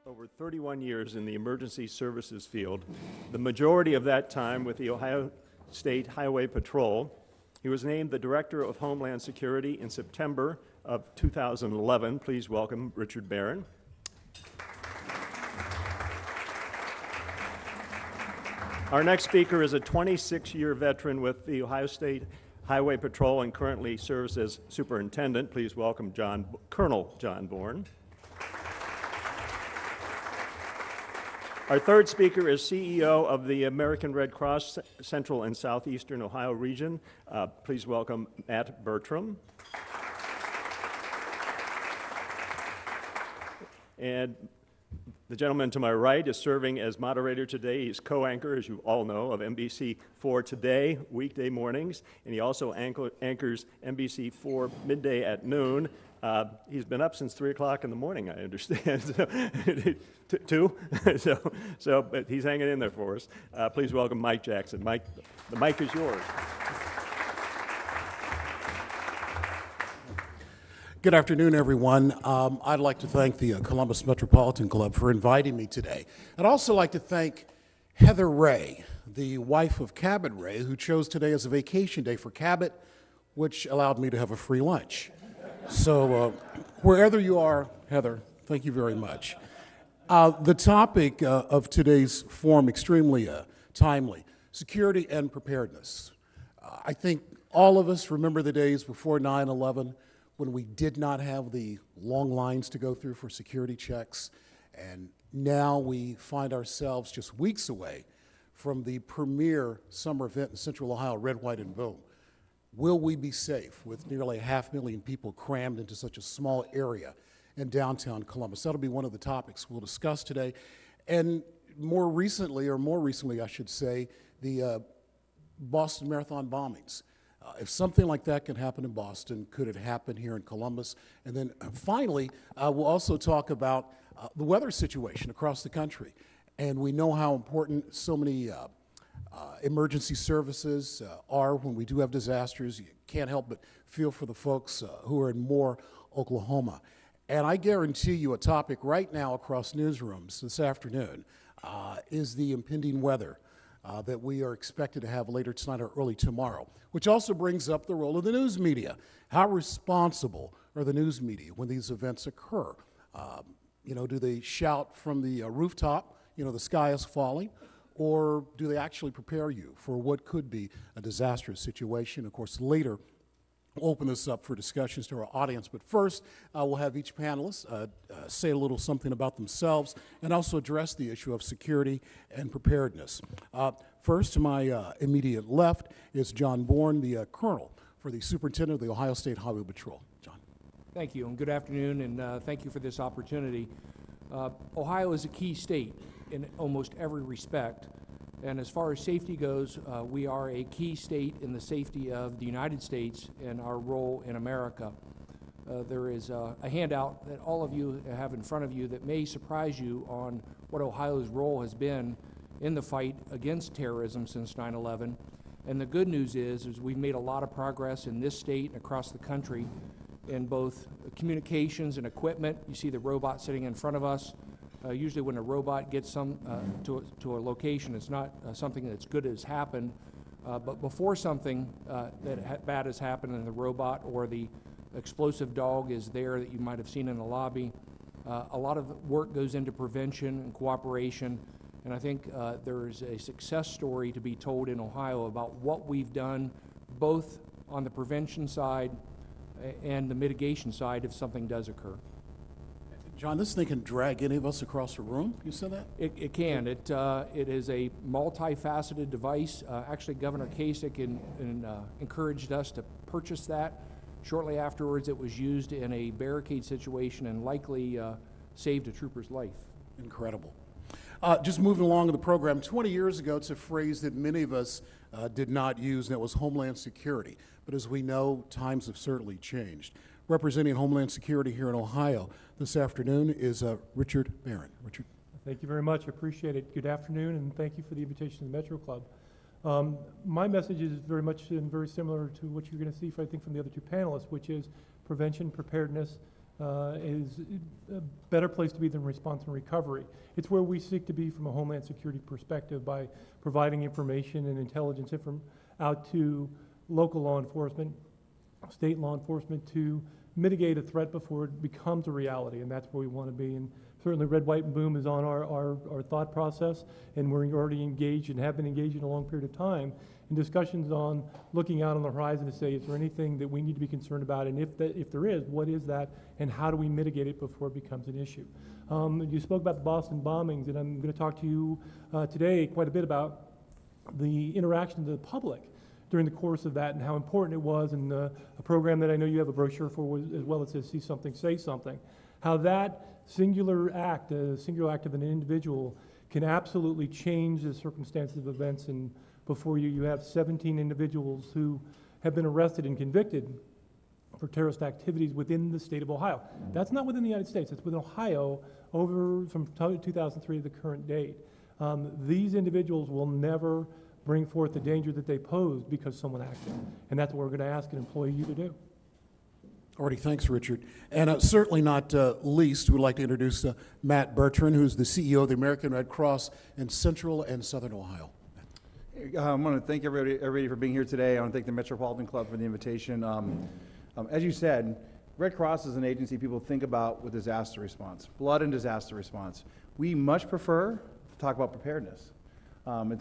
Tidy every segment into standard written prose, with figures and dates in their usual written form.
over 31 years in the emergency services field, the majority of that time with the Ohio State Highway Patrol. He was named the Director of Homeland Security in September of 2011. Please welcome Richard Barron. Our next speaker is a 26-year veteran with the Ohio State Highway Patrol and currently serves as superintendent. Please welcome Colonel John Bourne. Our third speaker is CEO of the American Red Cross Central and Southeastern Ohio region. Please welcome Matt Bertram. And the gentleman to my right is serving as moderator today. He's co-anchor, as you all know, of NBC4 Today, weekday mornings, and he also anchors NBC4 midday at noon. He's been up since 3 o'clock in the morning, I understand. Two? But he's hanging in there for us. Please welcome Mike Jackson. Mike, the mic is yours. Good afternoon, everyone. I'd like to thank the Columbus Metropolitan Club for inviting me today. I'd also like to thank Heather Ray, the wife of Cabot Ray, who chose today as a vacation day for Cabot, which allowed me to have a free lunch. So wherever you are, Heather, thank you very much. The topic of today's forum, extremely timely, security and preparedness. I think all of us remember the days before 9/11 when we did not have the long lines to go through for security checks, and now we find ourselves just weeks away from the premier summer event in Central Ohio, Red, White, and Boom. Will we be safe with nearly 500,000 people crammed into such a small area in downtown Columbus? That'll be one of the topics we'll discuss today. And more recently, I should say, the Boston Marathon bombings. If something like that can happen in Boston, could it happen here in Columbus? And then finally, we'll also talk about the weather situation across the country. And we know how important so many emergency services are when we do have disasters. You can't help but feel for the folks who are in Moore, Oklahoma. And I guarantee you a topic right now across newsrooms this afternoon is the impending weather that we are expected to have later tonight or early tomorrow, which also brings up the role of the news media. How responsible are the news media when these events occur? Do they shout from the rooftop, the sky is falling, or do they actually prepare you for what could be a disastrous situation? Of course, later, we'll open this up for discussions to our audience. But first, we'll have each panelist say a little something about themselves and also address the issue of security and preparedness. First, to my immediate left is John Bourne, the Colonel for the Superintendent of the Ohio State Highway Patrol. John. Thank you, and good afternoon, and thank you for this opportunity. Ohio is a key state in almost every respect. And as far as safety goes, we are a key state in the safety of the United States and our role in America. There is a handout that all of you have in front of you that may surprise you on what Ohio's role has been in the fight against terrorism since 9/11. And the good news is we've made a lot of progress in this state and across the country in both communications and equipment. You see the robot sitting in front of us. Usually when a robot gets to a location, it's not something that's good has happened. But before something bad has happened and the robot or the explosive dog is there that you might have seen in the lobby, a lot of work goes into prevention and cooperation. And I think there's a success story to be told in Ohio about what we've done both on the prevention side and the mitigation side if something does occur. John, this thing can drag any of us across the room? You said that? It can. It is a multifaceted device. Actually, Governor Kasich encouraged us to purchase that. Shortly afterwards, it was used in a barricade situation and likely saved a trooper's life. Incredible. Just moving along in the program, 20 years ago, it's a phrase that many of us did not use, and that was Homeland Security. But as we know, times have certainly changed. Representing Homeland Security here in Ohio this afternoon is Richard Barron. Richard. Thank you very much. I appreciate it. Good afternoon, and thank you for the invitation to the Metro Club. My message is very much and very similar to what you're going to see, I think, from the other two panelists, which is prevention, preparedness, is a better place to be than response and recovery. It's where we seek to be from a Homeland Security perspective by providing information and intelligence out to local law enforcement, state law enforcement, to mitigate a threat before it becomes a reality, and that's where we want to be. And certainly Red, White, and Boom is on our thought process, and we're already engaged and have been engaged in a long period of time in discussions on looking out on the horizon to say, is there anything that we need to be concerned about, and if there is, what is that, and how do we mitigate it before it becomes an issue? You spoke about the Boston bombings, and I'm going to talk to you today quite a bit about the interaction of the public during the course of that and how important it was, and a program that I know you have a brochure for as well that says See Something, Say Something, how that singular act of an individual can absolutely change the circumstances of events. And before you have 17 individuals who have been arrested and convicted for terrorist activities within the state of Ohio. That's not within the United States, it's within Ohio over from 2003 to the current date. These individuals will never bring forth the danger that they posed because someone acted. And that's what we're going to ask and employ you to do. Alrighty, thanks, Richard. And certainly not least, we'd like to introduce Matt Bertrand, who's the CEO of the American Red Cross in Central and Southern Ohio. I want to thank everybody for being here today. I want to thank the Metropolitan Club for the invitation. As you said, Red Cross is an agency people think about with disaster response, blood and disaster response. We much prefer to talk about preparedness.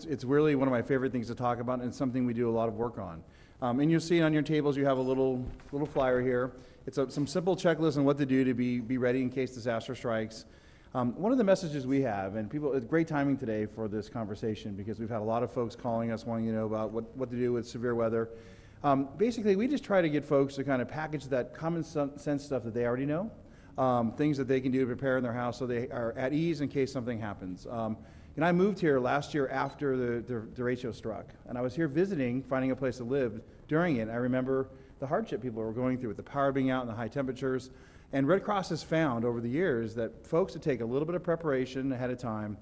It's really one of my favorite things to talk about, and it's something we do a lot of work on. And you'll see on your tables, you have a little flyer here. It's some simple checklists on what to do to be ready in case disaster strikes. One of the messages we have, and people, it's great timing today for this conversation because we've had a lot of folks calling us wanting to know about what to do with severe weather. Basically, we just try to get folks to kind of package that common sense stuff that they already know, things that they can do to prepare in their house so they are at ease in case something happens. And I moved here last year after the derecho struck, and I was here visiting, finding a place to live during it. I remember the hardship people were going through with the power being out and the high temperatures. And Red Cross has found over the years that folks that take a little bit of preparation ahead of time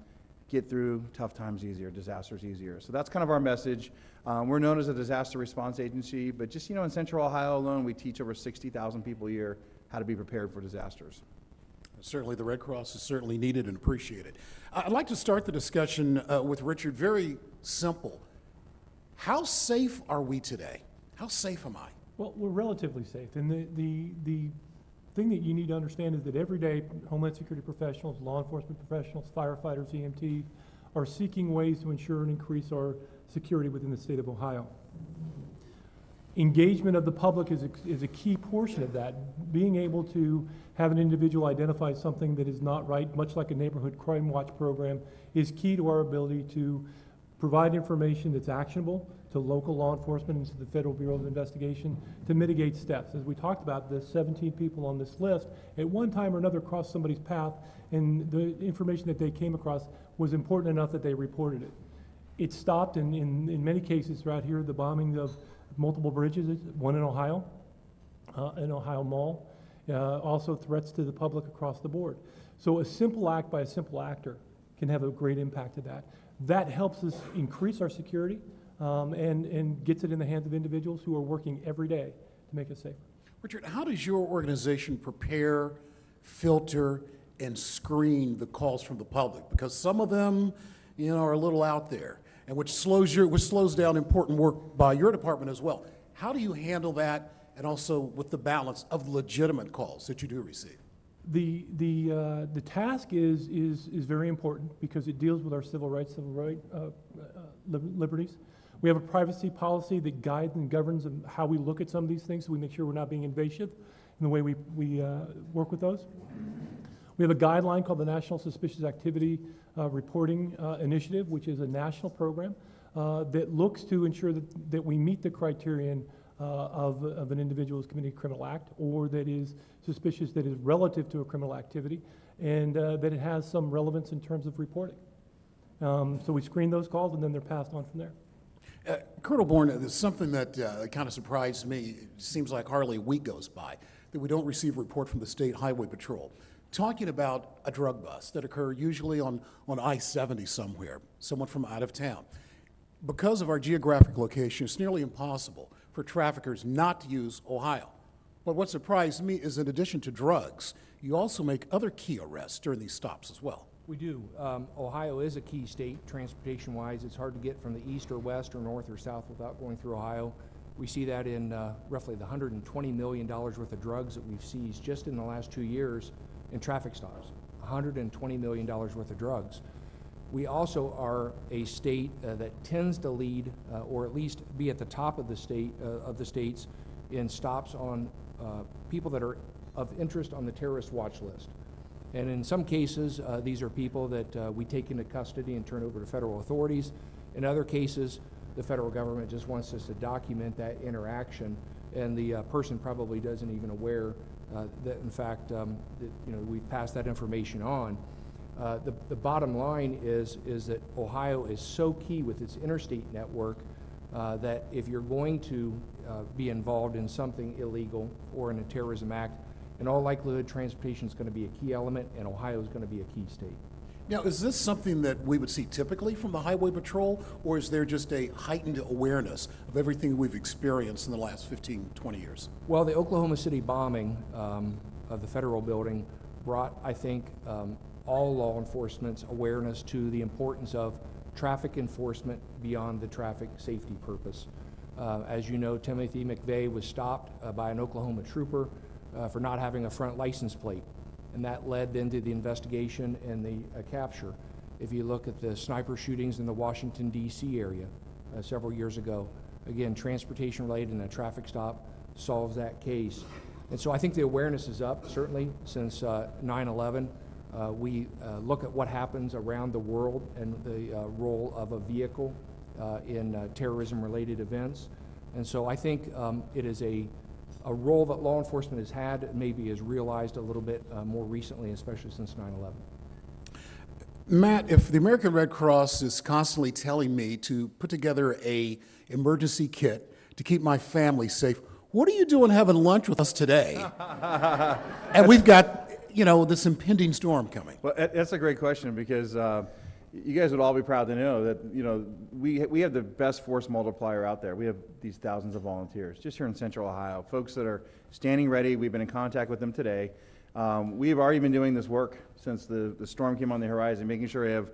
get through tough times easier, disasters easier. So that's kind of our message. We're known as a disaster response agency, but just, in Central Ohio alone, we teach over 60,000 people a year how to be prepared for disasters. Certainly, the Red Cross is certainly needed and appreciated. I'd like to start the discussion with Richard. Very simple. How safe are we today? How safe am I? Well, we're relatively safe. And the thing that you need to understand is that every day, Homeland Security professionals, law enforcement professionals, firefighters, EMTs, are seeking ways to ensure and increase our security within the state of Ohio. Engagement of the public is a key portion of that. Being able to have an individual identify something that is not right, much like a neighborhood crime watch program, is key to our ability to provide information that's actionable to local law enforcement and to the Federal Bureau of Investigation to mitigate steps. As we talked about, the 17 people on this list at one time or another crossed somebody's path, and the information that they came across was important enough that they reported it. It stopped in many cases throughout here, the bombing of multiple bridges, one in Ohio, an Ohio mall, also threats to the public across the board. So a simple act by a simple actor can have a great impact to that. That helps us increase our security and gets it in the hands of individuals who are working every day to make us safer. Richard, how does your organization prepare, filter, and screen the calls from the public? Because some of them, are a little out there, and which slows down important work by your department as well. How do you handle that, and also with the balance of legitimate calls that you do receive? The task is very important because it deals with our civil liberties. We have a privacy policy that guides and governs how we look at some of these things, so we make sure we're not being invasive in the way we work with those. We have a guideline called the National Suspicious Activity Reporting Initiative, which is a national program that looks to ensure that we meet the criterion of an individual who's committing a criminal act or that is suspicious that is relative to a criminal activity and that it has some relevance in terms of reporting. So we screen those calls and then they're passed on from there. Colonel Bourne, there's something that kind of surprised me. It seems like hardly a week goes by that we don't receive a report from the State Highway Patrol talking about a drug bust that occur usually on I-70 somewhere, someone from out of town. Because of our geographic location, it's nearly impossible for traffickers not to use Ohio. But what surprised me is in addition to drugs, you also make other key arrests during these stops as well. We do. Ohio is a key state, transportation-wise. It's hard to get from the east or west or north or south without going through Ohio. We see that in roughly the $120 million worth of drugs that we've seized just in the last 2 years in traffic stops. $120 million worth of drugs. We also are a state that tends to lead, or at least be at the top of the states in stops on people that are of interest on the terrorist watch list. And in some cases, these are people that we take into custody and turn over to federal authorities. In other cases, the federal government just wants us to document that interaction, and the person probably doesn't even aware that, in fact, that, we've passed that information on. The bottom line is that Ohio is so key with its interstate network that if you're going to be involved in something illegal or in a terrorism act, in all likelihood, transportation is going to be a key element, and Ohio is going to be a key state. Now, is this something that we would see typically from the Highway Patrol, or is there just a heightened awareness of everything we've experienced in the last 15, 20 years? Well, the Oklahoma City bombing of the federal building brought, I think, all law enforcement's awareness to the importance of traffic enforcement beyond the traffic safety purpose. As you know, Timothy McVeigh was stopped by an Oklahoma trooper for not having a front license plate, and that led then to the investigation and the capture. If you look at the sniper shootings in the Washington, D.C. area several years ago, again, transportation related and a traffic stop solves that case. And so I think the awareness is up, certainly, since 9/11. We look at what happens around the world and the role of a vehicle in terrorism-related events. And so I think it is a role that law enforcement has had, maybe is realized a little bit more recently, especially since 9/11. Matt, if the American Red Cross is constantly telling me to put together an emergency kit to keep my family safe, what are you doing having lunch with us today? And we've got, this impending storm coming. Well, that's a great question, because you guys would all be proud to know that, we have the best force multiplier out there. We have these thousands of volunteers just here in Central Ohio, folks that are standing ready. We've been in contact with them today. We've already been doing this work since the storm came on the horizon, making sure we have,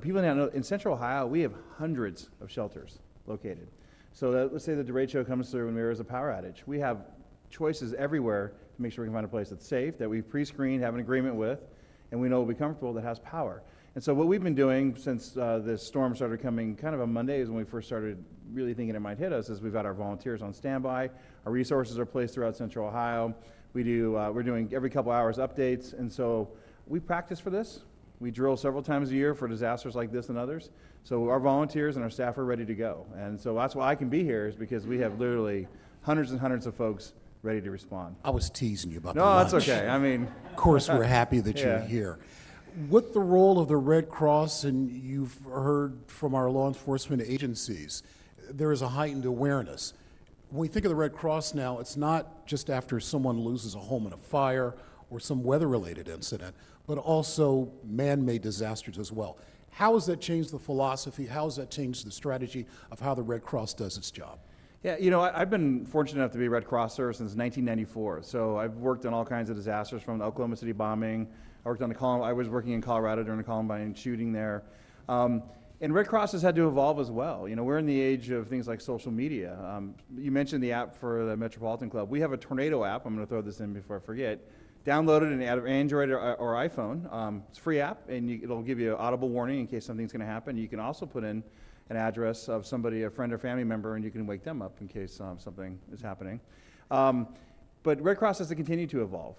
people now know in Central Ohio, we have hundreds of shelters located. So that, let's say the derecho comes through and there is a power outage. We have choices everywhere to make sure we can find a place that's safe, that we've pre-screened, have an agreement with, and we know will be comfortable, that has power. And so what we've been doing since this storm started coming kind of on Monday is when we first started really thinking it might hit us, is we've got our volunteers on standby. Our resources are placed throughout Central Ohio. We're doing every couple hours updates, and so we practice for this. We drill several times a year for disasters like this and others. So our volunteers and our staff are ready to go. And so that's why I can be here, is because we have literally hundreds and hundreds of folks ready to respond. I was teasing you about No, the lunch. that's okay. I mean, Of course, we're happy that you're Yeah. here. With the role of the Red Cross, and you've heard from our law enforcement agencies, there is a heightened awareness. When we think of the Red Cross now, it's not just after someone loses a home in a fire or some weather-related incident, but also man-made disasters as well. How has that changed the philosophy? How has that changed the strategy of how the Red Cross does its job? Yeah, I've been fortunate enough to be a Red Crosser since 1994. So I've worked on all kinds of disasters, from the Oklahoma City bombing. I was working in Colorado during the Columbine shooting there. And Red Cross has had to evolve as well. We're in the age of things like social media. You mentioned the app for the Metropolitan Club. We have a tornado app. I'm going to throw this in before I forget. Download it out of Android or iPhone. It's a free app, and it'll give you an audible warning in case something's going to happen. You can also put in an address of somebody, a friend or family member, and you can wake them up in case something is happening. But Red Cross has to continue to evolve.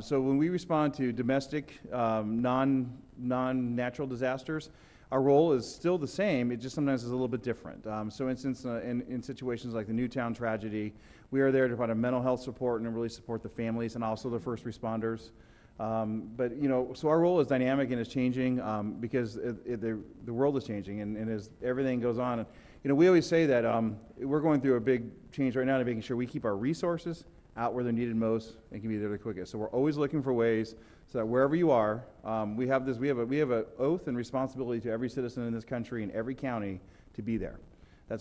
So when we respond to domestic, non-natural disasters, our role is still the same. It just sometimes is a little bit different. So instance, in situations like the Newtown tragedy, we are there to provide a mental health support and really support the families and also the first responders. But so our role is dynamic and is changing because the world is changing, and as everything goes on, we always say that we're going through a big change right now to making sure we keep our resources out where they're needed most and can be there the quickest. So we're always looking for ways so that wherever you are, we have an oath and responsibility to every citizen in this country in every county to be there.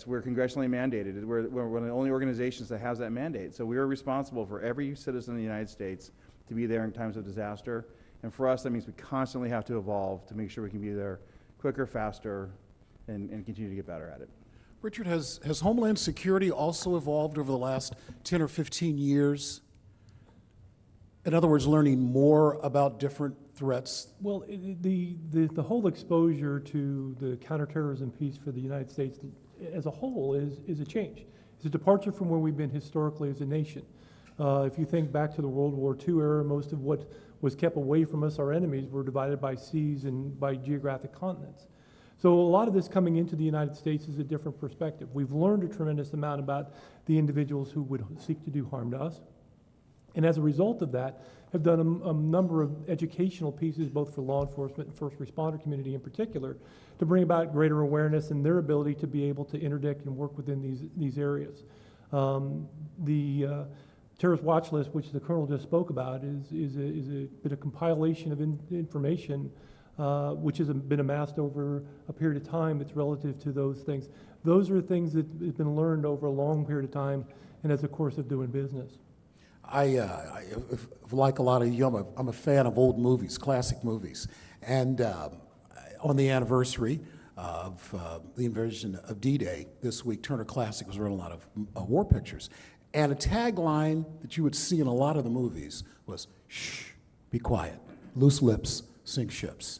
We're congressionally mandated. We're one of the only organizations that has that mandate. So we are responsible for every citizen in the United States to be there in times of disaster. And for us, that means we constantly have to evolve to make sure we can be there quicker, faster, and continue to get better at it. Richard, has Homeland Security also evolved over the last 10 or 15 years? In other words, learning more about different threats? Well, the whole exposure to the counterterrorism piece for the United States as a whole is a change. It's a departure from where we've been historically as a nation. If you think back to the World War II era, most of what was kept away from us, our enemies, were divided by seas and by geographic continents. So a lot of this coming into the United States is a different perspective. We've learned a tremendous amount about the individuals who would seek to do harm to us. And as a result of that, have done a number of educational pieces, both for law enforcement and first responder community in particular, to bring about greater awareness and their ability to be able to interdict and work within these areas. The terrorist watch list, which the Colonel just spoke about, is a compilation of information which has been amassed over a period of time that's relative to those things. Those are things that have been learned over a long period of time and as a course of doing business. Like a lot of you, I'm a fan of old movies, classic movies. And on the anniversary of the invasion of D-Day this week, Turner Classic was running a lot of war pictures. And a tagline that you would see in a lot of the movies was, shh, be quiet. Loose lips sink ships.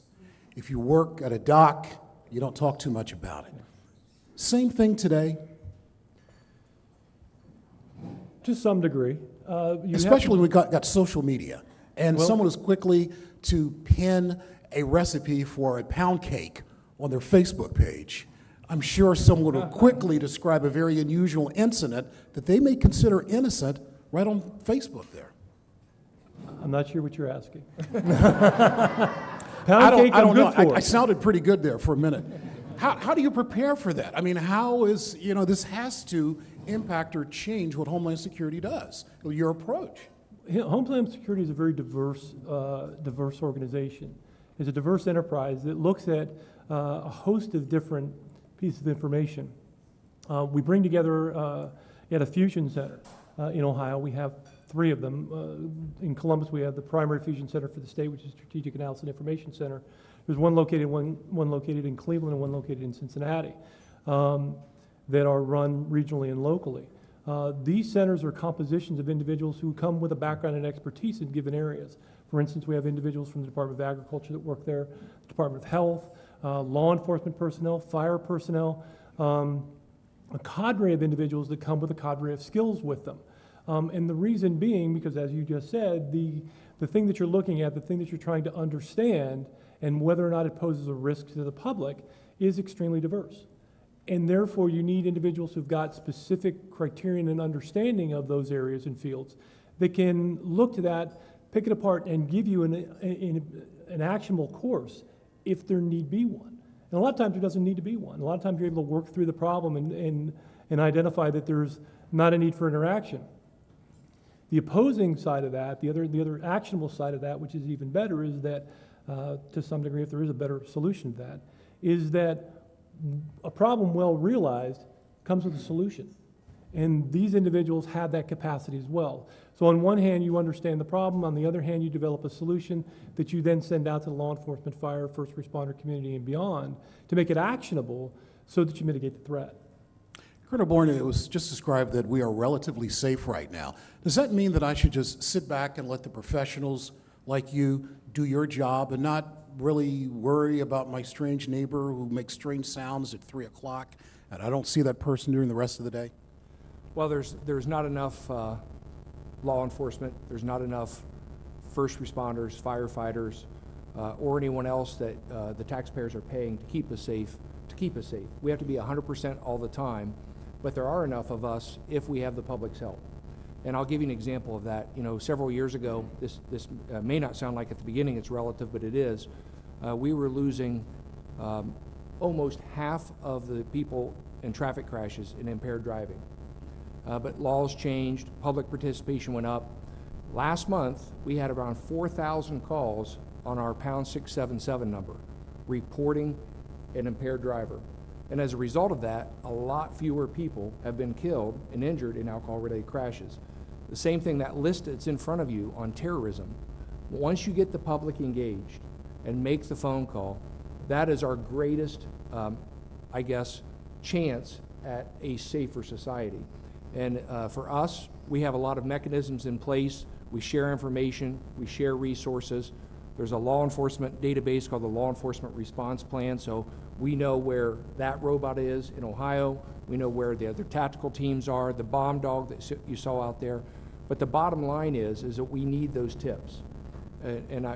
If you work at a dock, you don't talk too much about it. Same thing today. To some degree. Especially when we got social media. And someone is quickly to pin a recipe for a pound cake on their Facebook page. I'm sure someone will quickly describe a very unusual incident that they may consider innocent right on Facebook there. I'm not sure what you're asking. I don't know. I sounded pretty good there for a minute. How do you prepare for that? I mean, how is, this has to impact or change what Homeland Security does, your approach? Homeland Security is a very diverse organization. It's a diverse enterprise that looks at a host of different pieces of information. We bring together at a fusion center in Ohio. We have 3 of them. In Columbus, we have the primary fusion center for the state, which is Strategic Analysis and Information Center. There's one located in Cleveland and one located in Cincinnati that are run regionally and locally. These centers are compositions of individuals who come with a background and expertise in given areas. For instance, we have individuals from the Department of Agriculture that work there, the Department of Health, law enforcement personnel, fire personnel, a cadre of individuals that come with a cadre of skills with them. And the reason being, because as you just said, the thing that you're looking at, the thing that you're trying to understand, and whether or not it poses a risk to the public is extremely diverse. And therefore, you need individuals who've got specific criterion and understanding of those areas and fields that can look to that, pick it apart, and give you an actionable course if there need be one. And a lot of times there doesn't need to be one. A lot of times you're able to work through the problem and identify that there's not a need for interaction. The opposing side of that, the other actionable side of that, which is even better, is that to some degree, if there is a better solution to that, is that a problem well realized comes with a solution. And these individuals have that capacity as well. So on one hand, you understand the problem. On the other hand, you develop a solution that you then send out to the law enforcement, fire, first responder community and beyond to make it actionable so that you mitigate the threat. Colonel Bourne, it was just described that we are relatively safe right now. Does that mean that I should just sit back and let the professionals like you do your job and not really worry about my strange neighbor who makes strange sounds at 3 o'clock and I don't see that person during the rest of the day? Well, there's not enough law enforcement, there's not enough first responders, firefighters, or anyone else that the taxpayers are paying to keep us safe. We have to be 100% all the time, but there are enough of us if we have the public's help. And I'll give you an example of that. Several years ago, this may not sound like at the beginning it's relative, but it is. We were losing almost half of the people in traffic crashes in impaired driving. But laws changed, public participation went up. Last month, we had around 4,000 calls on our pound 677 number reporting an impaired driver. And as a result of that, a lot fewer people have been killed and injured in alcohol-related crashes. The same thing, that list that's in front of you on terrorism, once you get the public engaged and make the phone call, that is our greatest, I guess, chance at a safer society. And for us, we have a lot of mechanisms in place. We share information, we share resources. There's a law enforcement database called the Law Enforcement Response Plan, so we know where that robot is in Ohio. We know where the other tactical teams are, the bomb dog that you saw out there. But the bottom line is that we need those tips.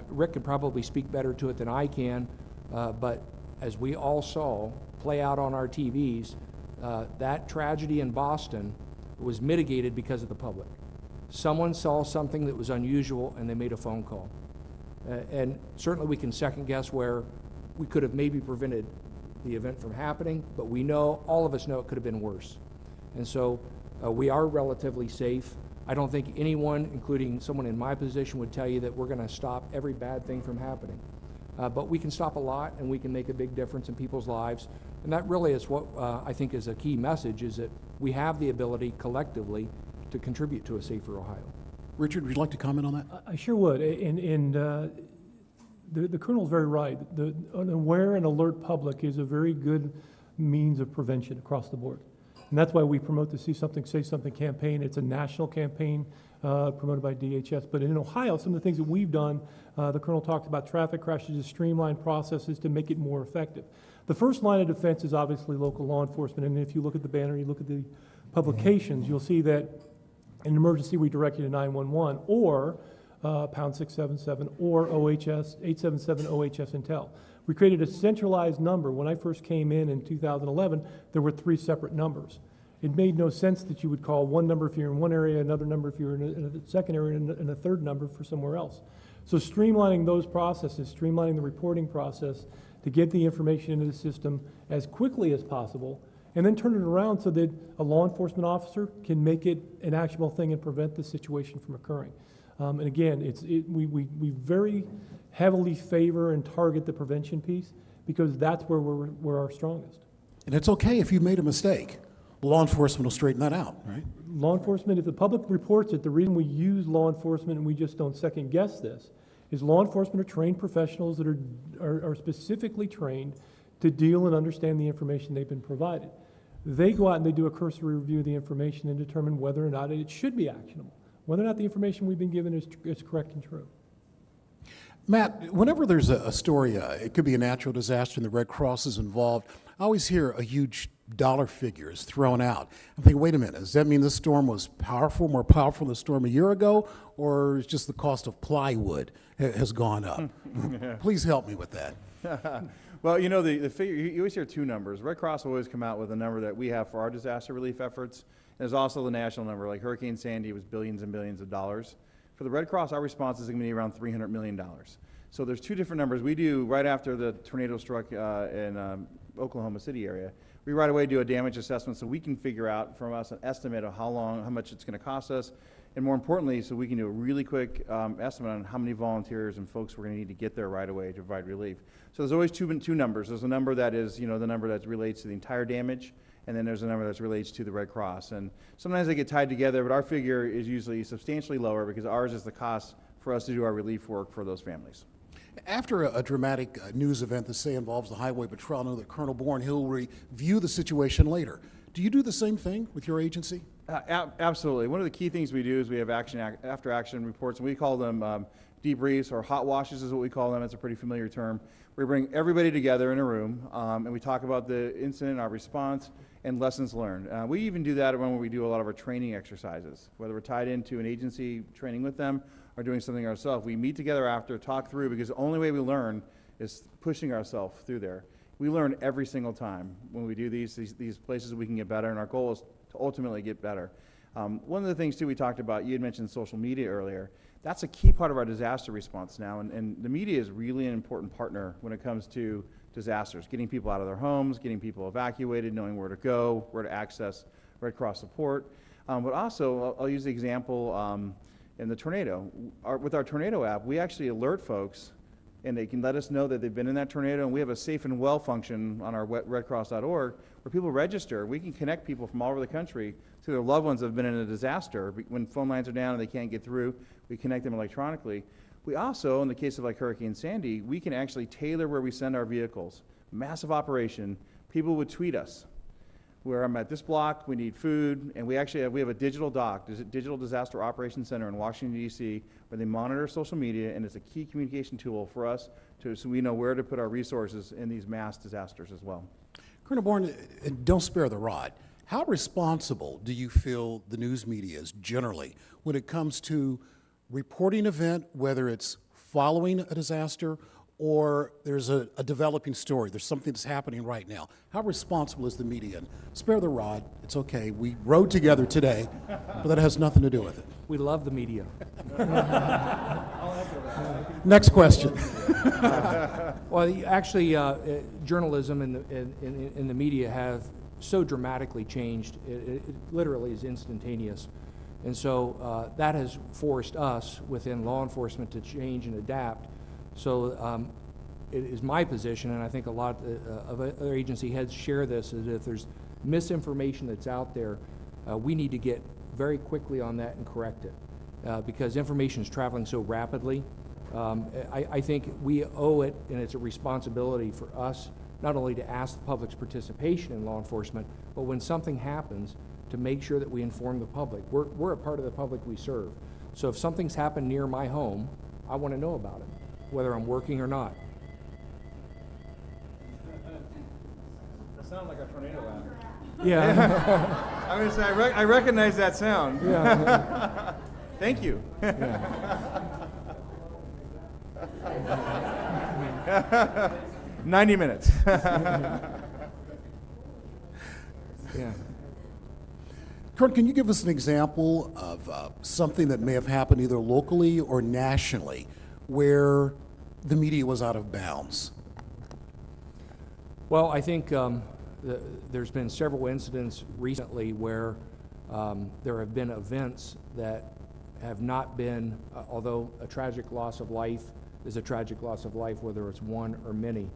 Rick could probably speak better to it than I can, but as we all saw play out on our TVs, that tragedy in Boston was mitigated because of the public. Someone saw something that was unusual and they made a phone call. And certainly we can second guess where we could have maybe prevented the event from happening, but we know, all of us know, it could have been worse. And so we are relatively safe. I don't think anyone, including someone in my position, would tell you that we're going to stop every bad thing from happening. But we can stop a lot, and we can make a big difference in people's lives. And that really is what I think is a key message, is that we have the ability collectively to contribute to a safer Ohio. Richard, would you like to comment on that? I sure would. The Colonel's very right. An aware and alert public is a very good means of prevention across the board. And that's why we promote the See Something, Say Something campaign. It's a national campaign promoted by DHS. But in Ohio, some of the things that we've done, the Colonel talked about traffic crashes, to streamline processes to make it more effective. The first line of defense is obviously local law enforcement. And if you look at the banner, you look at the publications, you'll see that in an emergency we direct you to 911 or pound 677 or OHS 877 OHS Intel. We created a centralized number. When I first came in 2011, there were 3 separate numbers. It made no sense that you would call one number if you're in one area, another number if you're in a second area, and a third number for somewhere else. So streamlining those processes, streamlining the reporting process to get the information into the system as quickly as possible, and then turn it around so that a law enforcement officer can make it an actionable thing and prevent the situation from occurring. And again, we very heavily favor and target the prevention piece because that's where we're our strongest. And it's okay if you made a mistake. Law enforcement will straighten that out, right? Law enforcement, if the public reports it, the reason we use law enforcement and we just don't second guess this is law enforcement are trained professionals that are specifically trained to deal and understand the information they've been provided. They go out and they do a cursory review of the information and determine whether or not it should be actionable, whether or not the information we've been given is correct and true. Matt, whenever there's a story, it could be a natural disaster and the Red Cross is involved, I always hear a huge dollar figure is thrown out. I'm thinking, wait a minute, does that mean this storm was powerful, more powerful than the storm a year ago, or is just the cost of plywood has gone up? Please help me with that. Well, you know, the figure, you always hear 2 numbers. Red Cross will always come out with a number that we have for our disaster relief efforts. And there's also the national number, like Hurricane Sandy was billions and billions of dollars. For the Red Cross, our response is going to be around $300 million. So there's 2 different numbers. We do, right after the tornado struck in Oklahoma City area, we right away do a damage assessment so we can figure out from us an estimate of how much it's going to cost us, and more importantly, so we can do a really quick estimate on how many volunteers and folks we're going to need to get there right away to provide relief. So there's always two numbers. There's a number that is, the number that relates to the entire damage, and then there's a number that relates to the Red Cross. And sometimes they get tied together, but our figure is usually substantially lower because ours is the cost for us to do our relief work for those families. After a dramatic news event that, say, involves the Highway Patrol, I know that Colonel Bourne, he'll review the situation later. Do you do the same thing with your agency? Absolutely. One of the key things we do is we have after action reports, and we call them debriefs or hot washes is what we call them. It's a pretty familiar term. We bring everybody together in a room, and we talk about the incident, our response, and lessons learned. We even do that when we do a lot of our training exercises, whether we're tied into an agency training with them or doing something ourselves. We meet together after, talk through, because the only way we learn is pushing ourselves through there. We learn every single time when we do these places we can get better, and our goal is to ultimately get better. One of the things, too, we talked about, you had mentioned social media earlier. That's a key part of our disaster response now, and the media is really an important partner when it comes to disasters, getting people out of their homes, getting people evacuated, knowing where to go, where to access Red Cross support. But also, I'll use the example in the tornado. With our tornado app, we actually alert folks and they can let us know that they've been in that tornado, and we have a safe and well function on our redcross.org where people register. We can connect people from all over the country to their loved ones that have been in a disaster. When phone lines are down and they can't get through, we connect them electronically. We also, in the case of like Hurricane Sandy, we can actually tailor where we send our vehicles. Massive operation. People would tweet us, where I'm at this block, we need food, and we have a digital doc, Digital Disaster Operations Center in Washington, D.C., where they monitor social media, and it's a key communication tool for us so we know where to put our resources in these mass disasters as well. Colonel Bourne, don't spare the rod. How responsible do you feel the news media is generally when it comes to reporting an event, whether it's following a disaster or there's a developing story, there's something that's happening right now? How responsible is the media? And spare the rod, it's okay. We rode together today, but that has nothing to do with it. We love the media. Next question. Well, actually, journalism and the media have so dramatically changed. It literally is instantaneous. And so that has forced us within law enforcement to change and adapt. So it is my position, and I think a lot of other agency heads share this, is if there's misinformation that's out there, we need to get very quickly on that and correct it. Because information is traveling so rapidly, I think we owe it, and it's a responsibility for us not only to ask the public's participation in law enforcement, but when something happens, to make sure that we inform the public. We're a part of the public we serve. So if something's happened near my home, I want to know about it, whether I'm working or not. That sounds like a tornado alarm. Yeah. I mean, I recognize that sound. Yeah. Thank you. 90 minutes. Yeah. Kurt, can you give us an example of something that may have happened either locally or nationally where the media was out of bounds? Well, I think there's been several incidents recently where there have been events that have not been, although a tragic loss of life is a tragic loss of life, whether it's one or many.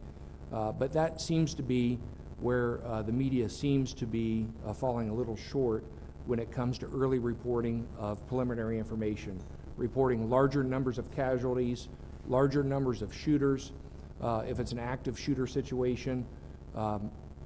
But that seems to be where the media seems to be falling a little short when it comes to early reporting of preliminary information, reporting larger numbers of casualties, larger numbers of shooters, if it's an active shooter situation,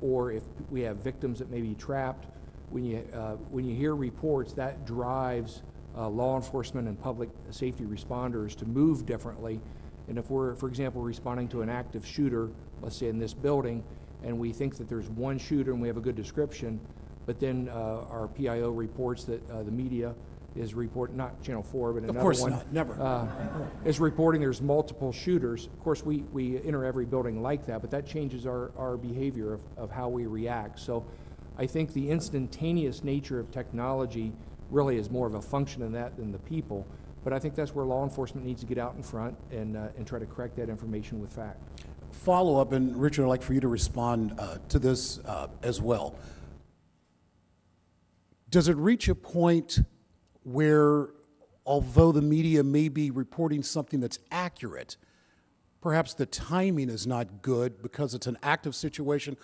or if we have victims that may be trapped. When you hear reports, that drives law enforcement and public safety responders to move differently. And if we're, for example, responding to an active shooter, let's say in this building, and we think that there's one shooter and we have a good description, but then our PIO reports that the media is reporting, not Channel 4, but another one. Of course not, never. Is reporting there's multiple shooters. Of course, we enter every building like that, but that changes our behavior of how we react. So I think the instantaneous nature of technology really is more of a function of that than the people. But I think that's where law enforcement needs to get out in front and try to correct that information with fact. Follow up, and Richard, I'd like for you to respond to this as well. Does it reach a point where, although the media may be reporting something that's accurate, perhaps the timing is not good because it's an active situation?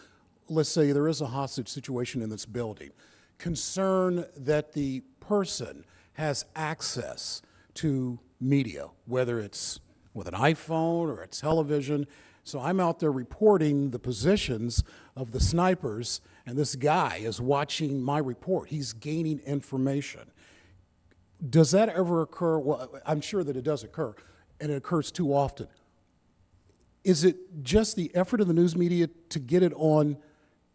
Let's say there is a hostage situation in this building. Concern that the person has access to media, whether it's with an iPhone or a television. So I'm out there reporting the positions of the snipers, and this guy is watching my report. He's gaining information. Does that ever occur? Well, I'm sure that it does occur, and it occurs too often. Is it just the effort of the news media to get it on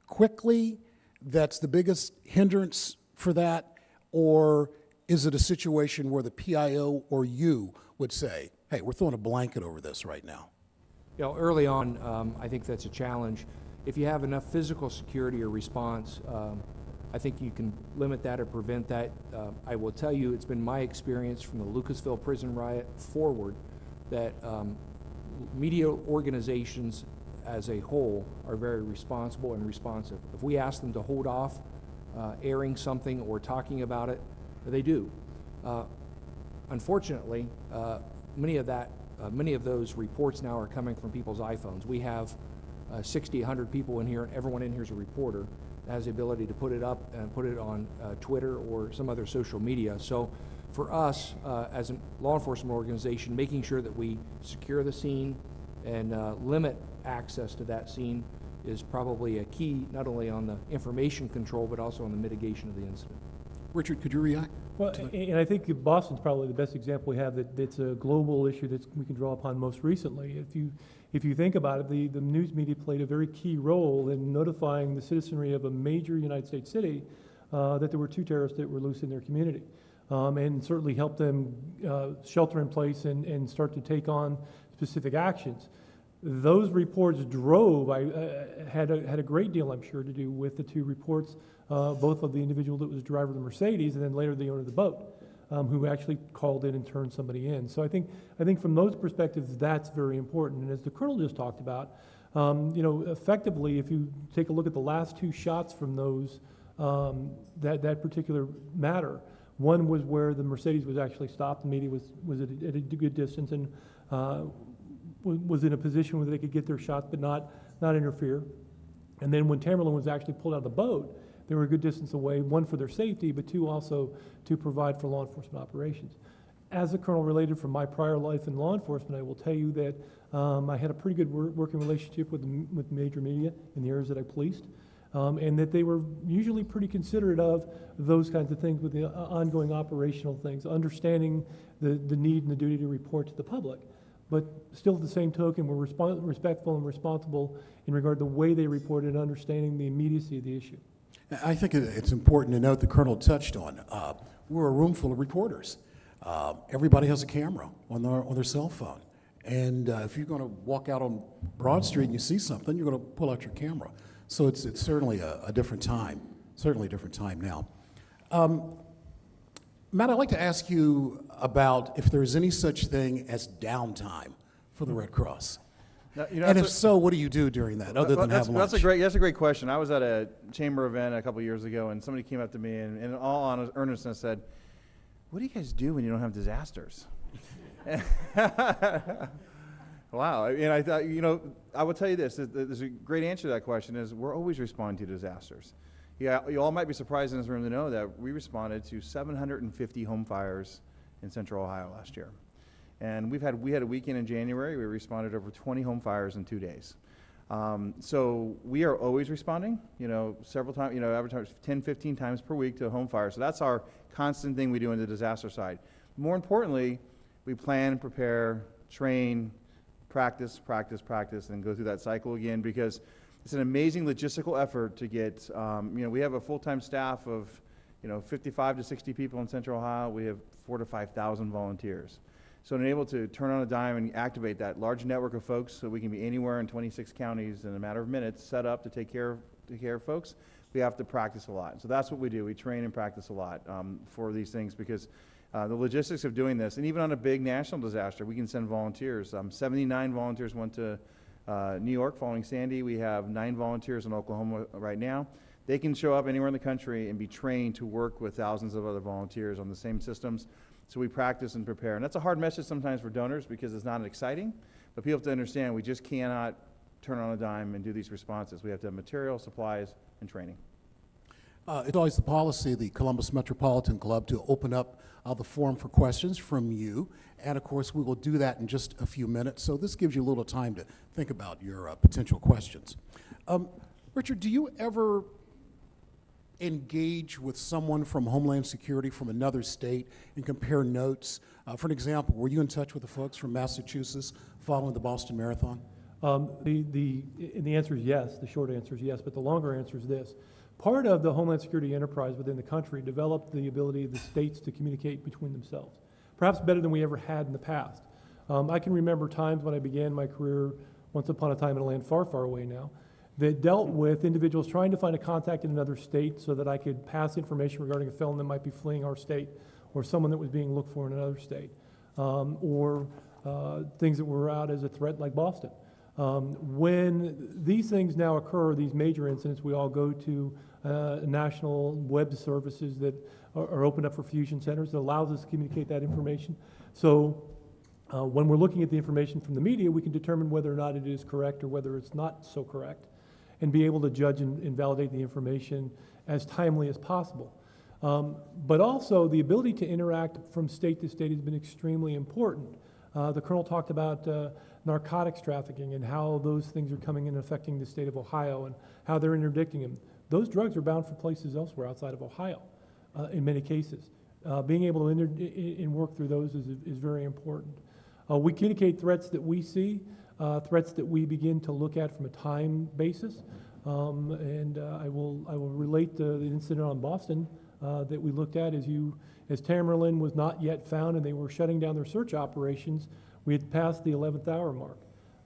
quickly that's the biggest hindrance for that? Or is it a situation where the PIO or you would say, hey, we're throwing a blanket over this right now? You know, early on, I think that's a challenge. If you have enough physical security or response, I think you can limit that or prevent that. I will tell you, it's been my experience from the Lucasville prison riot forward that media organizations as a whole are very responsible and responsive. If we ask them to hold off airing something or talking about it, they do. Unfortunately, many of that many of those reports now are coming from people's iPhones. We have 60, 100 people in here, and everyone in here is a reporter that has the ability to put it up and put it on Twitter or some other social media. So for us, as a law enforcement organization, making sure that we secure the scene and limit access to that scene is probably a key, not only on the information control, but also on the mitigation of the incident. Richard, could you react? Well, and I think Boston's probably the best example we have that's a global issue that we can draw upon most recently. If you think about it, the news media played a very key role in notifying the citizenry of a major United States city that there were 2 terrorists that were loose in their community, and certainly helped them shelter in place and start to take on specific actions. Those reports drove, had a great deal, I'm sure, to do with the 2 reports, both of the individual that was the driver of the Mercedes and then later the owner of the boat, who actually called in and turned somebody in. So I think from those perspectives, that's very important. And as the Colonel just talked about, effectively, if you take a look at the last 2 shots from those, that particular matter, one was where the Mercedes was actually stopped, the media was at a good distance and was in a position where they could get their shots but not interfere. And then when Tamerlan was actually pulled out of the boat, they were a good distance away, 1 for their safety, but 2 also to provide for law enforcement operations. As a colonel related from my prior life in law enforcement, I will tell you that I had a pretty good working relationship with major media in the areas that I policed, and that they were usually pretty considerate of those kinds of things with the ongoing operational things, understanding the need and the duty to report to the public. But still, at the same token, we're respectful and responsible in regard to the way they reported and understanding the immediacy of the issue. I think it's important to note the Colonel touched on. We're a room full of reporters. Everybody has a camera on their cell phone. And if you're going to walk out on Broad Street and you see something, you're going to pull out your camera. So it's certainly a different time, certainly a different time now. Matt, I'd like to ask you about if there's any such thing as downtime for the Red Cross. Now, And if so, what do you do during that other than have lunch? That's a great question. I was at a chamber event a couple years ago, and somebody came up to me and in all earnestness said, "What do you guys do when you don't have disasters?" Wow. And I thought, I will tell you this. There's a great answer to that question is we're always responding to disasters. Yeah, you all might be surprised in this room to know that we responded to 750 home fires in Central Ohio last year. And we had a weekend in January. We responded to over 20 home fires in 2 days. So we are always responding, several times, average 10, 15 times per week to a home fire. So that's our constant thing we do on the disaster side. More importantly, we plan, prepare, train, practice, and go through that cycle again because it's an amazing logistical effort to get, we have a full-time staff of, 55 to 60 people in Central Ohio. We have 4,000 to 5,000 volunteers. So to be able to turn on a dime and activate that large network of folks so we can be anywhere in 26 counties in a matter of minutes set up to take care of folks, we have to practice a lot. So that's what we do. We train and practice a lot for these things because the logistics of doing this, and even on a big national disaster, we can send volunteers. 79 volunteers went to New York following Sandy. We have 9 volunteers in Oklahoma right now. They can show up anywhere in the country and be trained to work with thousands of other volunteers on the same systems. So we practice and prepare. And that's a hard message sometimes for donors because it's not exciting, but people have to understand we just cannot turn on a dime and do these responses. We have to have material, supplies, and training. It's always the policy of the Columbus Metropolitan Club to open up the forum for questions from you. And of course, we will do that in just a few minutes. So this gives you a little time to think about your potential questions. Richard, do you ever engage with someone from Homeland Security from another state and compare notes? For an example, were you in touch with the folks from Massachusetts following the Boston Marathon? The answer is yes. The short answer is yes, but the longer answer is this. Part of the Homeland Security enterprise within the country developed the ability of the states to communicate between themselves, perhaps better than we ever had in the past. I can remember times when I began my career once upon a time in a land far, far away now, that dealt with individuals trying to find a contact in another state so that I could pass information regarding a felon that might be fleeing our state or someone that was being looked for in another state, or things that were out as a threat like Boston. When these things now occur, these major incidents, we all go to national web services that are opened up for fusion centers that allows us to communicate that information. So When we're looking at the information from the media, we can determine whether or not it is correct or whether it's not so correct, and be able to judge and validate the information as timely as possible. But also, the ability to interact from state to state has been extremely important. The Colonel talked about narcotics trafficking and how those things are coming and affecting the state of Ohio and how they're interdicting them. Those drugs are bound for places elsewhere outside of Ohio in many cases. Being able to work through those is very important. We communicate threats that we see, threats that we begin to look at from a time basis. I will relate the incident on Boston that we looked at as Tamerlan was not yet found and they were shutting down their search operations. We had passed the 11th hour mark.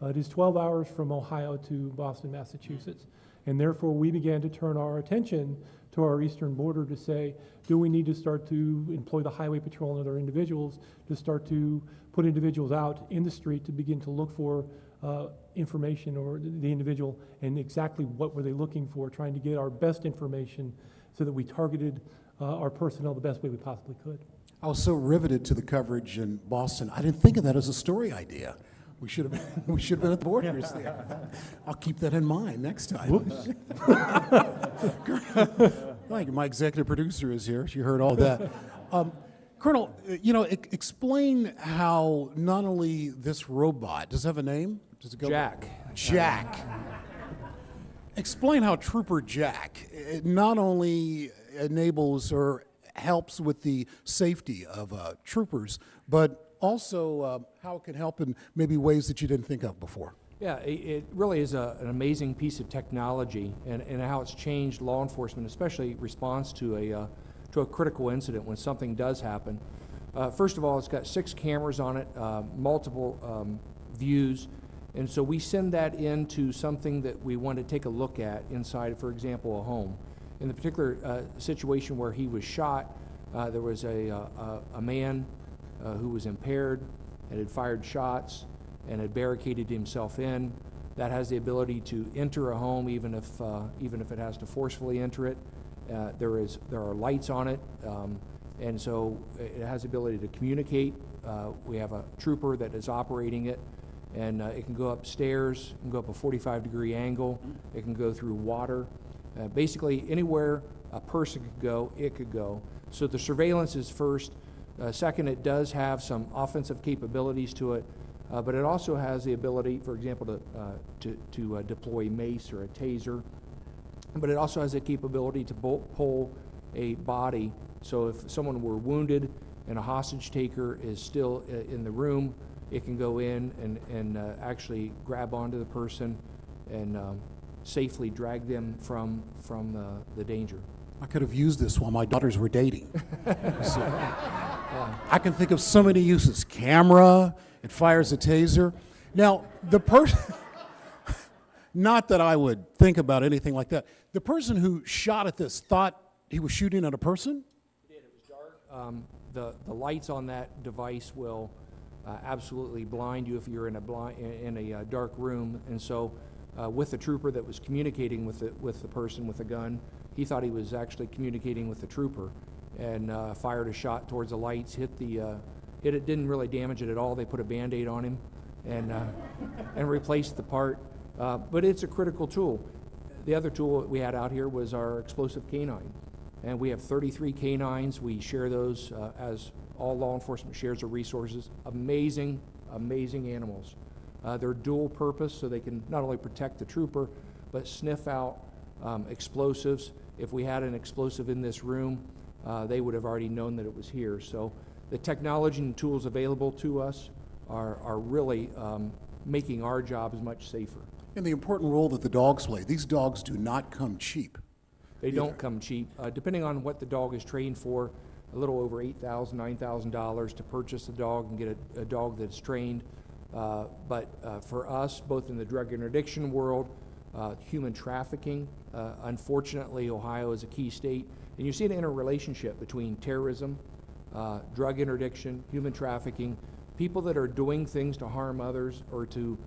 It is 12 hours from Ohio to Boston, Massachusetts. And therefore, we began to turn our attention to our eastern border to say, do we need to start to employ the Highway Patrol and other individuals to start to put individuals out in the street to begin to look for information or the individual and exactly what were they looking for, trying to get our best information so that we targeted our personnel the best way we possibly could. I was so riveted to the coverage in Boston. I didn't think of that as a story idea. We should have been at the borders there. I'll keep that in mind next time. Thank you. My executive producer is here. She heard all that. Colonel, explain how not only this robot, does it have a name? Does it go Jack. Jack. Explain how Trooper Jack not only enables or helps with the safety of troopers, but also how it can help in maybe ways that you didn't think of before. Yeah, it really is an amazing piece of technology and how it's changed law enforcement, especially response to a critical incident when something does happen. First of all, it's got 6 cameras on it, multiple views, and so we send that into something that we want to take a look at inside, for example, a home. In the particular situation where he was shot, there was a man who was impaired and had fired shots and had barricaded himself in. That has the ability to enter a home even if it has to forcefully enter it. There are lights on it, and so it has the ability to communicate. We have a trooper that is operating it, and it can go upstairs, it can go up a 45-degree angle, it can go through water. Basically, anywhere a person could go, it could go. So the surveillance is first. Second, it does have some offensive capabilities to it, but it also has the ability, for example, to deploy mace or a taser. But it also has the capability to pull a body. So if someone were wounded and a hostage taker is still in the room, it can go in and actually grab onto the person and safely drag them from the danger. I could have used this while my daughters were dating. I can think of so many uses. Camera, it fires a taser. Now, the person, not that I would think about anything like that, the person who shot at this thought he was shooting at a person? It did. It was dark. The lights on that device will absolutely blind you if you're in a dark room. And so with the trooper that was communicating with the person with the gun, he thought he was actually communicating with the trooper and fired a shot towards the lights, hit it, didn't really damage it at all. They put a Band-Aid on him and replaced the part. But it's a critical tool. The other tool that we had out here was our explosive canine. And we have 33 canines. We share those as all law enforcement shares of resources. Amazing, amazing animals. They're dual purpose, so they can not only protect the trooper, but sniff out explosives. If we had an explosive in this room, they would have already known that it was here. So the technology and tools available to us are really making our jobs much safer. And the important role that the dogs play. These dogs do not come cheap. They don't come cheap. Depending on what the dog is trained for, a little over $8,000, $9,000 to purchase a dog and get a dog that's trained. But for us, both in the drug interdiction world, human trafficking, unfortunately, Ohio is a key state. And you see an interrelationship between terrorism, drug interdiction, human trafficking, people that are doing things to harm others or to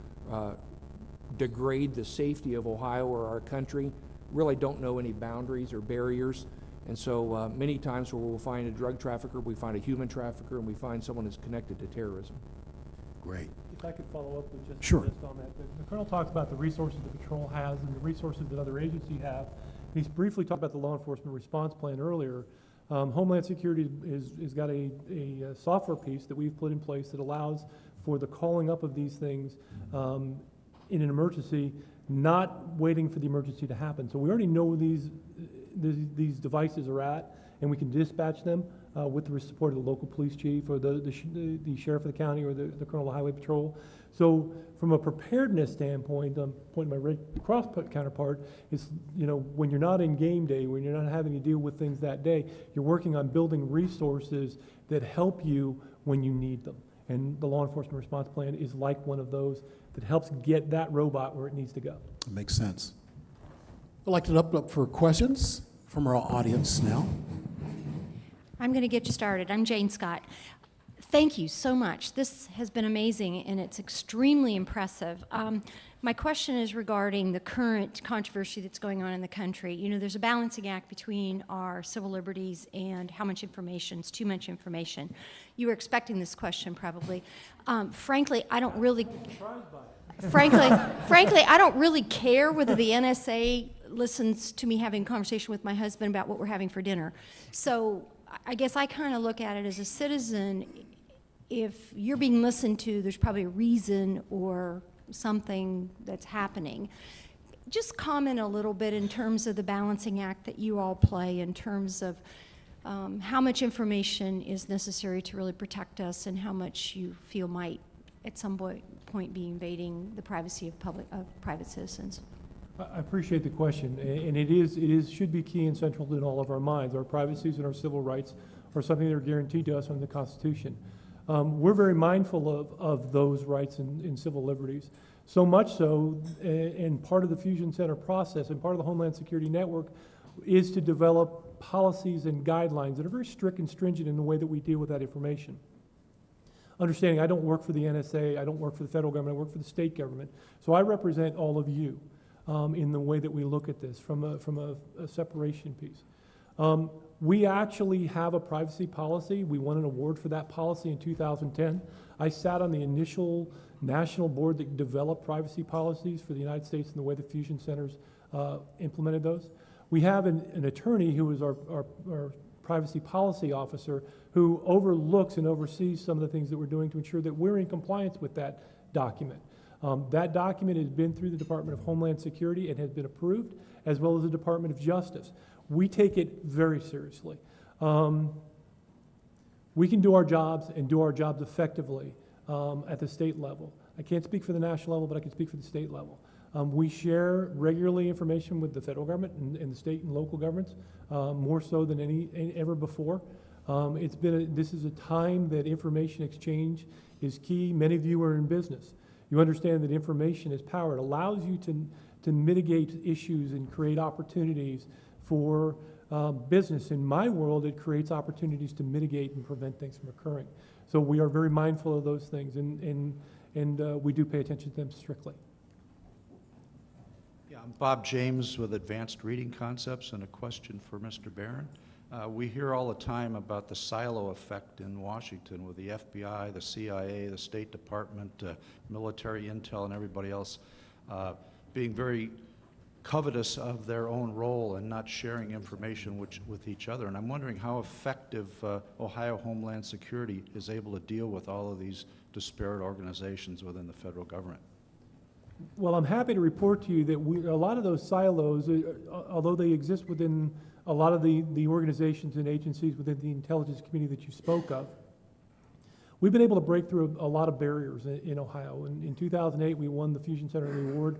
degrade the safety of Ohio or our country really don't know any boundaries or barriers. And so many times where we'll find a drug trafficker, we find a human trafficker, and we find someone who's connected to terrorism. Great. If I could follow up with just Sure. a list on that. The Colonel talks about the resources the patrol has and the resources that other agencies have. He's briefly talked about the law enforcement response plan earlier. Homeland Security is got a software piece that we've put in place that allows for the calling up of these things in an emergency, not waiting for the emergency to happen. So we already know where these devices are at, and we can dispatch them with the support of the local police chief or the sheriff of the county or the colonel of the highway patrol. So from a preparedness standpoint, pointing my Red Cross counterpart is, when you're not in game day, when you're not having to deal with things that day, you're working on building resources that help you when you need them. And the law enforcement response plan is like one of those that helps get that robot where it needs to go. Makes sense. I'd like to open up for questions from our audience now. I'm going to get you started. I'm Jane Scott. Thank you so much. This has been amazing, and it's extremely impressive. My question is regarding the current controversy that's going on in the country. There's a balancing act between our civil liberties and how much information is too much information. You were expecting this question, probably. Frankly, I don't really... Frankly, I don't really care whether the NSA listens to me having a conversation with my husband about what we're having for dinner. So I guess I kind of look at it as a citizen. If you're being listened to, there's probably a reason or something that's happening. Just comment a little bit in terms of the balancing act that you all play in terms of how much information is necessary to really protect us and how much you feel might at some point be invading the privacy of private citizens. I appreciate the question, and it should be key and central in all of our minds. Our privacies and our civil rights are something that are guaranteed to us under the Constitution. We're very mindful of those rights and civil liberties, so much so, and part of the Fusion Center process and part of the Homeland Security Network is to develop policies and guidelines that are very strict and stringent in the way that we deal with that information. Understanding I don't work for the NSA, I don't work for the federal government, I work for the state government, so I represent all of you in the way that we look at this from a separation piece. We actually have a privacy policy. We won an award for that policy in 2010. I sat on the initial national board that developed privacy policies for the United States and the way the Fusion Centers implemented those. We have an attorney who is our privacy policy officer who overlooks and oversees some of the things that we're doing to ensure that we're in compliance with that document. That document has been through the Department of Homeland Security and has been approved, as well as the Department of Justice. We take it very seriously. We can do our jobs and do our jobs effectively at the state level. I can't speak for the national level, but I can speak for the state level. We share regularly information with the federal government and the state and local governments, more so than ever before. This is a time that information exchange is key. Many of you are in business. You understand that information is power. It allows you to mitigate issues and create opportunities for business. In my world, it creates opportunities to mitigate and prevent things from occurring. So we are very mindful of those things, and we do pay attention to them strictly. Yeah, I'm Bob James with Advanced Reading Concepts, and a question for Mr. Barron. We hear all the time about the silo effect in Washington with the FBI, the CIA, the State Department, military intel, and everybody else being very covetous of their own role and not sharing information with each other. And I'm wondering how effective Ohio Homeland Security is able to deal with all of these disparate organizations within the federal government. Well, I'm happy to report to you that a lot of those silos, although they exist within a lot of the organizations and agencies within the intelligence community that you spoke of, we've been able to break through a lot of barriers in Ohio. In 2008, we won the Fusion Center Award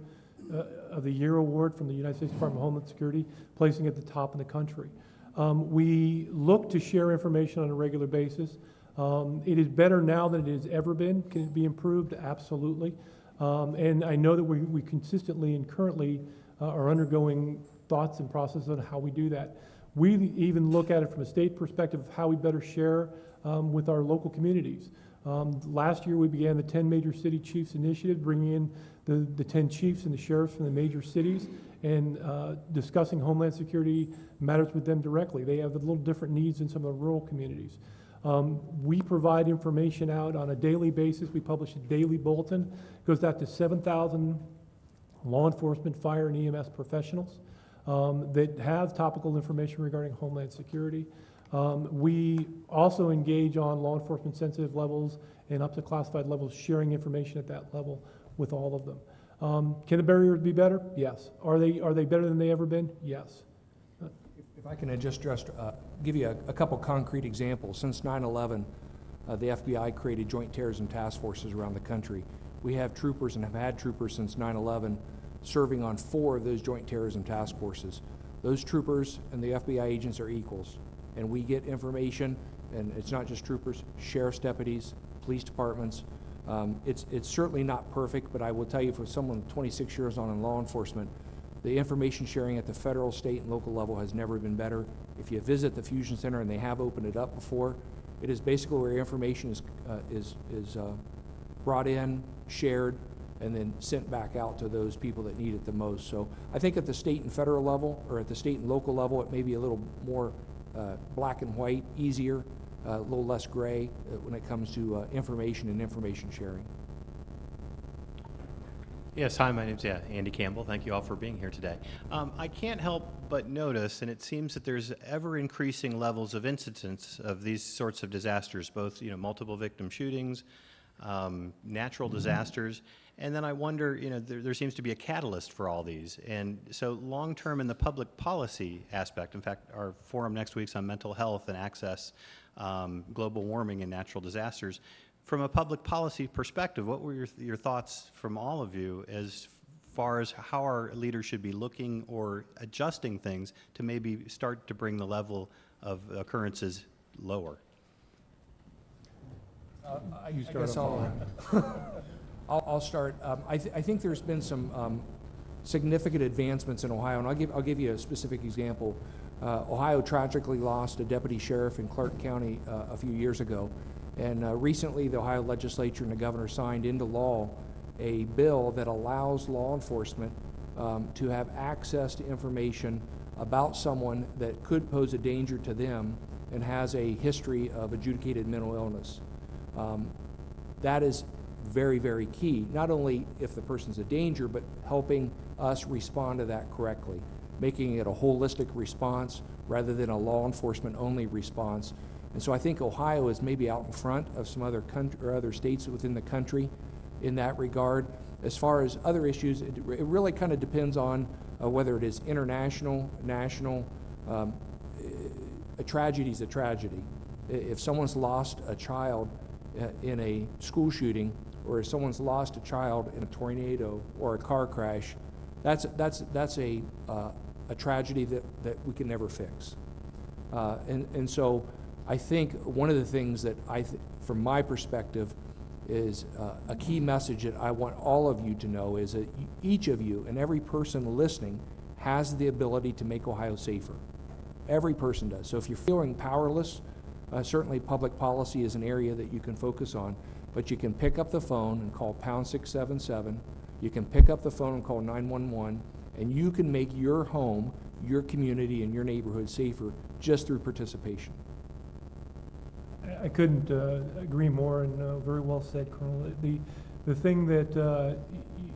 of the Year Award from the United States Department of Homeland Security, placing at the top in the country. We look to share information on a regular basis. It is better now than it has ever been. Can it be improved? Absolutely. And I know that we consistently and currently are undergoing thoughts and processes on how we do that. We even look at it from a state perspective of how we better share with our local communities. Last year we began the 10 Major City Chiefs Initiative, bringing in the 10 chiefs and the sheriffs from the major cities and discussing Homeland Security matters with them directly. They have a little different needs in some of the rural communities. We provide information out on a daily basis. We publish a daily bulletin. It goes out to 7,000 law enforcement, fire, and EMS professionals that have topical information regarding Homeland Security. We also engage on law enforcement sensitive levels and up to classified levels, sharing information at that level with all of them. Can the barriers be better? Yes. Are they better than they ever been? Yes. If I can just give you a couple concrete examples. Since 9/11, the FBI created joint terrorism task forces around the country. We have troopers and have had troopers since 9/11 serving on 4 of those joint terrorism task forces. Those troopers and the FBI agents are equals, and we get information, and it's not just troopers, sheriff's deputies, police departments. It's certainly not perfect, but I will tell you, for someone with 26 years on in law enforcement, the information sharing at the federal, state, and local level has never been better. If you visit the Fusion Center, and they have opened it up before, it is basically where information is brought in, shared, and then sent back out to those people that need it the most. So I think at the state and federal level, or at the state and local level, it may be a little more black and white, easier, a little less gray when it comes to information and information sharing. Yes, hi, my name's Andy Campbell. Thank you all for being here today. I can't help but notice, and it seems that there's ever increasing levels of incidents of these sorts of disasters, both multiple victim shootings, natural disasters, and then I wonder, there seems to be a catalyst for all these. And so long-term in the public policy aspect, in fact, our forum next week's on mental health and access, global warming and natural disasters. From a public policy perspective, what were your thoughts from all of you as far as how our leaders should be looking or adjusting things to maybe start to bring the level of occurrences lower? I guess I'll start. I think there's been some significant advancements in Ohio, and I'll give you a specific example. Ohio tragically lost a deputy sheriff in Clark County a few years ago, and recently the Ohio legislature and the governor signed into law a bill that allows law enforcement to have access to information about someone that could pose a danger to them and has a history of adjudicated mental illness. That is very, very key, not only if the person's a danger, but helping us respond to that correctly, making it a holistic response rather than a law enforcement only response. And so I think Ohio is maybe out in front of some other other states within the country in that regard. As far as other issues, it really kind of depends on whether it is international, national. A tragedy is a tragedy. If someone's lost a child in a school shooting, or if someone's lost a child in a tornado or a car crash, that's a tragedy that we can never fix. And so I think one of the things that from my perspective, is a key message that I want all of you to know is that each of you and every person listening has the ability to make Ohio safer. Every person does. So if you're feeling powerless, certainly public policy is an area that you can focus on, but you can pick up the phone and call pound 677. You can pick up the phone and call 911, and you can make your home, your community, and your neighborhood safer just through participation. I couldn't agree more, and very well said, Colonel. The thing that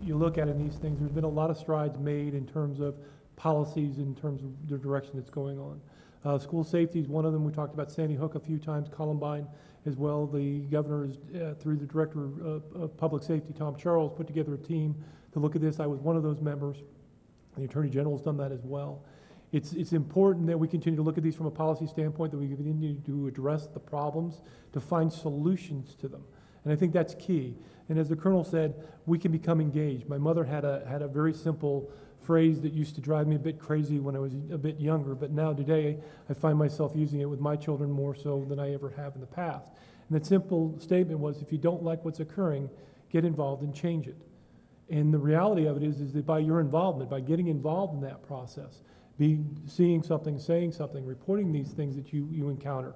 you look at in these things, there's been a lot of strides made in terms of policies, in terms of the direction that's going on. School safety is one of them. We talked about Sandy Hook a few times, Columbine as well. The governor is, through the director of public safety, Tom Charles, put together a team to look at this. I was one of those members. The Attorney General has done that as well. It's important that we continue to look at these from a policy standpoint, that we continue to address the problems, to find solutions to them. And I think that's key. And as the Colonel said, we can become engaged. My mother had a very simple phrase that used to drive me a bit crazy when I was a bit younger, but now today I find myself using it with my children more so than I ever have in the past. And that simple statement was, if you don't like what's occurring, get involved and change it. And the reality of it is that by your involvement, by getting involved in that process, seeing something, saying something, reporting these things that you encounter,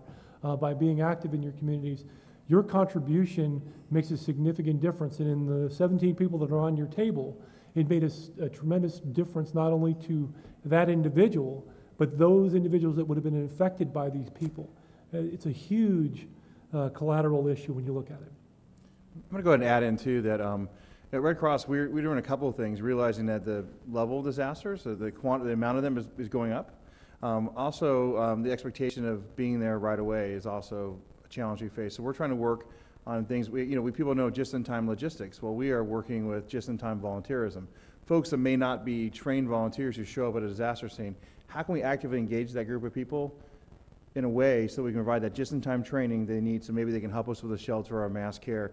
by being active in your communities, your contribution makes a significant difference. And in the 17 people that are on your table, it made a tremendous difference not only to that individual, but those individuals that would have been affected by these people. It's a huge collateral issue when you look at it. I'm going to go ahead and add in too that at Red Cross we're doing a couple of things, realizing that the level of disasters, the amount of them is going up. The expectation of being there right away is also a challenge we face. So we're trying to work on things. People know just-in-time logistics. Well, we are working with just-in-time volunteerism. Folks that may not be trained volunteers who show up at a disaster scene. How can we actively engage that group of people in a way so we can provide that just-in-time training they need, so maybe they can help us with a shelter or mass care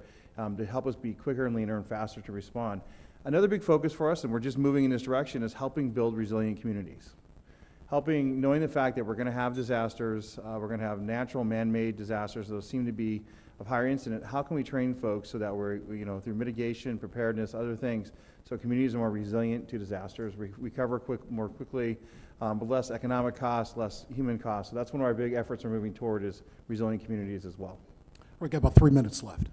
to help us be quicker and leaner and faster to respond. Another big focus for us, and we're just moving in this direction, is helping build resilient communities. Knowing the fact that we're going to have disasters, we're going to have natural man-made disasters, those seem to be of higher incident. How can we train folks so that we're, through mitigation, preparedness, other things, so communities are more resilient to disasters, recover more quickly, but less economic costs, less human costs. So that's one of our big efforts we're moving toward, is resilient communities as well. We've got about 3 minutes left.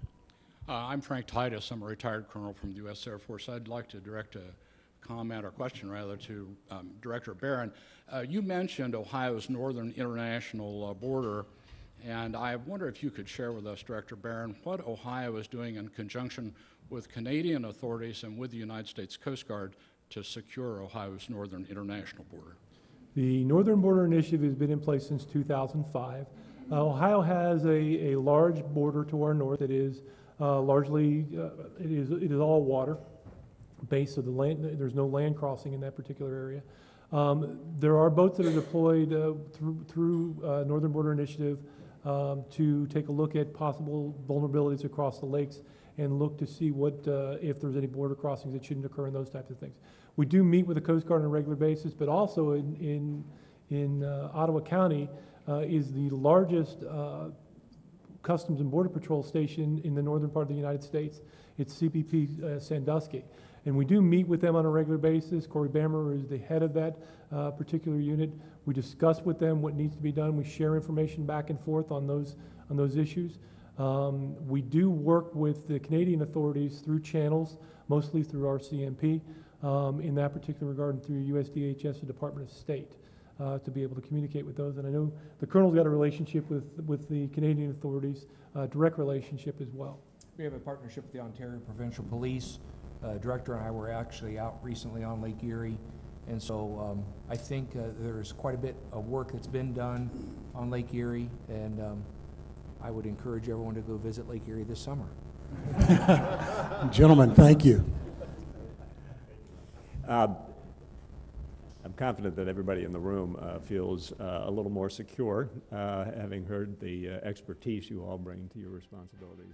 I'm Frank Titus. I'm a retired colonel from the U.S. Air Force. I'd like to direct a comment or question rather to Director Barron. You mentioned Ohio's northern international border, and I wonder if you could share with us, Director Barron, what Ohio is doing in conjunction with Canadian authorities and with the United States Coast Guard to secure Ohio's northern international border. The Northern Border Initiative has been in place since 2005. Ohio has a large border to our north that is largely, it is all water based, so there's no land crossing in that particular area. There are boats that are deployed through Northern Border Initiative to take a look at possible vulnerabilities across the lakes and look to see what if there's any border crossings that shouldn't occur and those types of things. We do meet with the Coast Guard on a regular basis, but also in Ottawa County is the largest Customs and Border Patrol station in the northern part of the United States. It's CPP Sandusky. And we do meet with them on a regular basis. Corey Bammer is the head of that particular unit. We discuss with them what needs to be done. We share information back and forth on those issues. We do work with the Canadian authorities through channels, mostly through RCMP, in that particular regard, and through USDHS, the Department of State, to be able to communicate with those. And I know the Colonel's got a relationship with the Canadian authorities, direct relationship as well. We have a partnership with the Ontario Provincial Police. Director and I were actually out recently on Lake Erie, and so I think there's quite a bit of work that's been done on Lake Erie, and I would encourage everyone to go visit Lake Erie this summer. Gentlemen, thank you. I'm confident that everybody in the room feels a little more secure, having heard the expertise you all bring to your responsibilities.